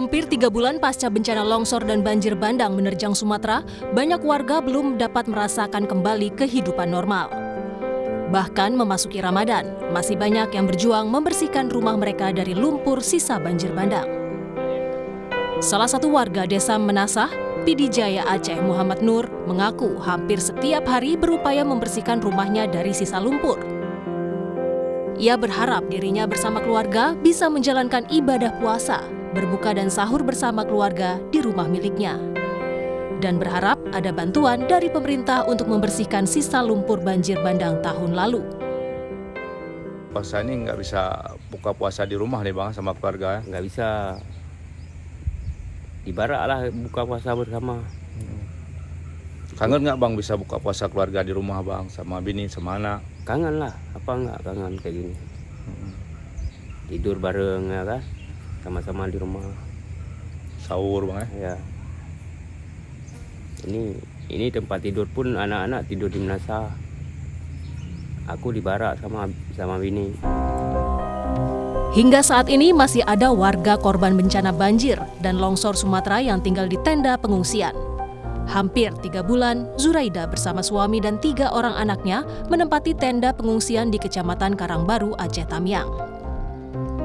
Hampir 3 bulan pasca bencana longsor dan banjir bandang menerjang Sumatera, banyak warga belum dapat merasakan kembali kehidupan normal. Bahkan memasuki Ramadan, masih banyak yang berjuang membersihkan rumah mereka dari lumpur sisa banjir bandang. Salah satu warga desa Menasah, Pidijaya Aceh, Muhammad Nur, mengaku hampir setiap hari berupaya membersihkan rumahnya dari sisa lumpur. Ia berharap dirinya bersama keluarga bisa menjalankan ibadah puasa, berbuka dan sahur bersama keluarga di rumah miliknya. Dan berharap ada bantuan dari pemerintah untuk membersihkan sisa lumpur banjir bandang tahun lalu. Puasa ini nggak bisa buka puasa di rumah nih Bang sama keluarga. Nggak bisa. Ibarat lah buka puasa bersama. Kangen nggak Bang bisa buka puasa keluarga di rumah Bang sama bini sama anak? Kangen lah, apa nggak kangen kayak gini. Tidur bareng ya kan, sama-sama di rumah. Sahur Bang ya. Ini tempat tidur pun anak-anak tidur di Menasah. Aku di barak sama bini. Hingga saat ini masih ada warga korban bencana banjir dan longsor Sumatera yang tinggal di tenda pengungsian. Hampir 3 bulan, Zuraida bersama suami dan 3 orang anaknya menempati tenda pengungsian di Kecamatan Karangbaru, Aceh Tamiang.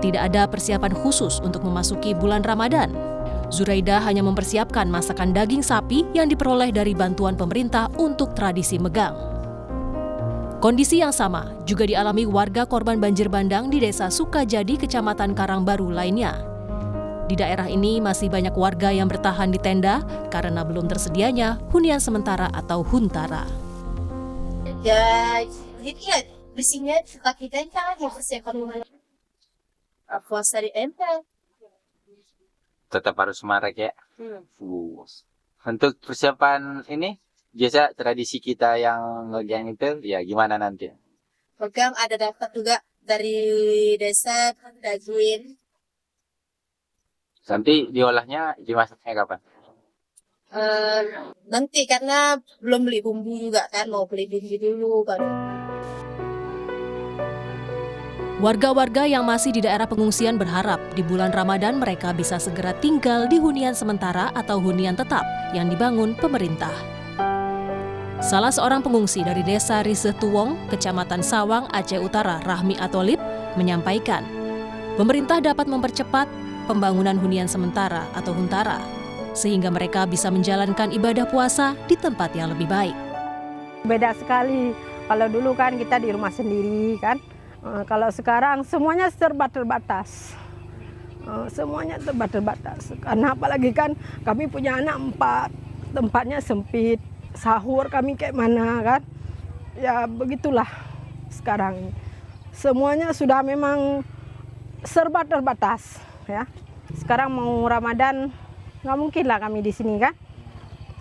Tidak ada persiapan khusus untuk memasuki bulan Ramadan. Zuraida hanya mempersiapkan masakan daging sapi yang diperoleh dari bantuan pemerintah untuk tradisi megang. Kondisi yang sama juga dialami warga korban banjir bandang di Desa Sukajadi, Kecamatan Karangbaru lainnya. Di daerah ini masih banyak warga yang bertahan di tenda karena belum tersedianya hunian sementara atau huntara. Ya, jadi bersihnya suka kita kan yang persiapan rumah. Puasa di empat. Tetap harus semarak ya. Untuk persiapan ini biasa tradisi kita yang itu ya gimana nanti? Program ada dapat juga dari desa daging. Nanti diolahnya dimasaknya kapan? Nanti karena belum beli bumbu juga kan, mau beli bumbu dulu baru. Warga-warga yang masih di daerah pengungsian berharap di bulan Ramadan mereka bisa segera tinggal di hunian sementara atau hunian tetap yang dibangun pemerintah. Salah seorang pengungsi dari Desa Riseh Tuwong, Kecamatan Sawang, Aceh Utara, Rahmi Atolib, menyampaikan pemerintah dapat mempercepat pembangunan hunian sementara atau huntara, sehingga mereka bisa menjalankan ibadah puasa di tempat yang lebih baik. Beda sekali, kalau dulu kan kita di rumah sendiri kan, kalau sekarang semuanya serba terbatas. Semuanya terbatas, karena apalagi kan kami punya anak 4, tempatnya sempit, sahur kami kayak mana kan, ya begitulah sekarang. Semuanya sudah memang serba terbatas. Ya, sekarang mau Ramadan nggak mungkin lah kami di sini kan.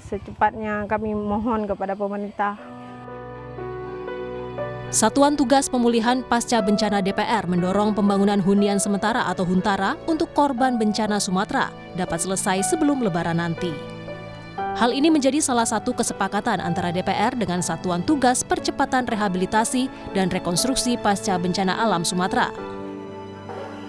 Secepatnya kami mohon kepada pemerintah. Satuan Tugas Pemulihan Pasca Bencana DPR mendorong pembangunan hunian sementara atau huntara untuk korban bencana Sumatera dapat selesai sebelum Lebaran nanti. Hal ini menjadi salah satu kesepakatan antara DPR dengan Satuan Tugas Percepatan Rehabilitasi dan Rekonstruksi Pasca Bencana Alam Sumatera.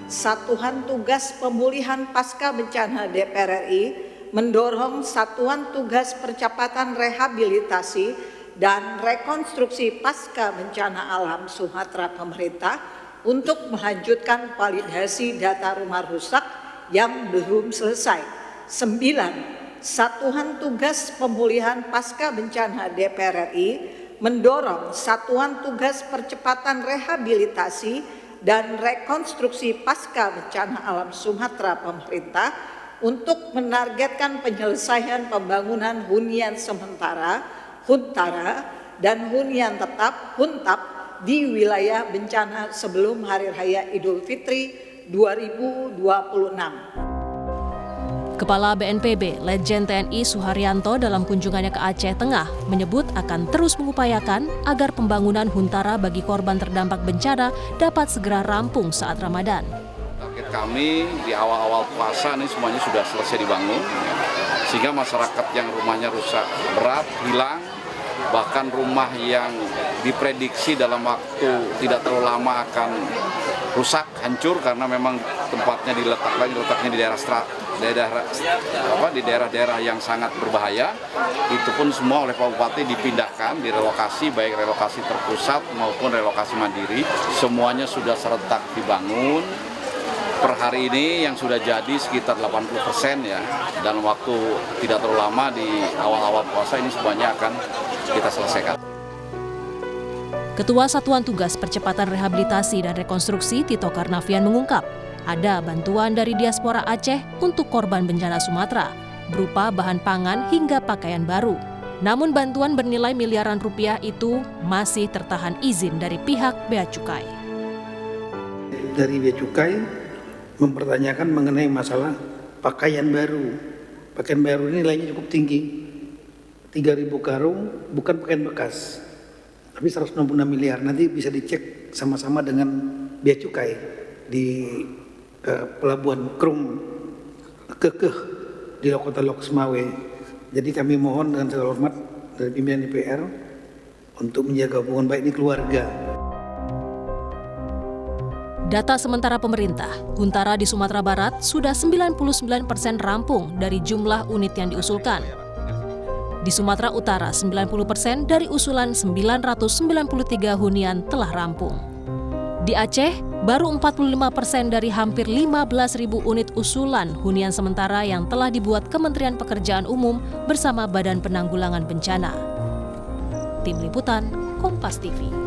Satuan Tugas Pemulihan Pasca Bencana DPR RI mendorong Satuan Tugas Percepatan Rehabilitasi dan Rekonstruksi Pasca Bencana Alam Sumatera pemerintah untuk melanjutkan validasi data rumah rusak yang belum selesai. 9. Satuan Tugas Pemulihan Pasca Bencana DPR RI mendorong Satuan Tugas Percepatan Rehabilitasi dan Rekonstruksi Pasca Bencana Alam Sumatera pemerintah untuk menargetkan penyelesaian pembangunan hunian sementara, huntara, dan hunian tetap, huntap di wilayah bencana sebelum Hari Raya Idul Fitri 2026. Kepala BNPB, Letjen TNI Suharyanto dalam kunjungannya ke Aceh Tengah menyebut akan terus mengupayakan agar pembangunan huntara bagi korban terdampak bencana dapat segera rampung saat Ramadan. Target kami di awal-awal puasa ini semuanya sudah selesai dibangun, sehingga masyarakat yang rumahnya rusak berat hilang, bahkan rumah yang diprediksi dalam waktu tidak terlalu lama akan rusak, hancur karena memang tempatnya diletaknya di daerah-daerah yang sangat berbahaya. Itu pun semua oleh Pak Bupati dipindahkan, direlokasi, baik relokasi terpusat maupun relokasi mandiri. Semuanya sudah serentak dibangun. Per hari ini yang sudah jadi sekitar 80% ya. Dalam waktu tidak terlalu lama di awal-awal puasa ini semuanya akan kita selesaikan. Ketua Satuan Tugas Percepatan Rehabilitasi dan Rekonstruksi Tito Karnavian mengungkap, ada bantuan dari diaspora Aceh untuk korban bencana Sumatera, berupa bahan pangan hingga pakaian baru. Namun bantuan bernilai miliaran rupiah itu masih tertahan izin dari pihak Bea Cukai. Dari Bea Cukai mempertanyakan mengenai masalah pakaian baru. Pakaian baru ini nilainya cukup tinggi, 3.000 karung, bukan pakaian bekas. Tapi 166 miliar, nanti bisa dicek sama-sama dengan Bea Cukai di Pelabuhan Krum Kekeh di Kota Lok Semawe. Jadi kami mohon dengan segala hormat dari pimpinan DPR untuk menjaga hubungan baik ini keluarga. Data sementara pemerintah, Huntara di Sumatera Barat sudah 99% rampung dari jumlah unit yang diusulkan. Di Sumatera Utara, 90% dari usulan 993 hunian telah rampung. Di Aceh, baru 45% dari hampir 15.000 unit usulan hunian sementara yang telah dibuat Kementerian Pekerjaan Umum bersama Badan Penanggulangan Bencana. Tim Liputan, Kompas TV.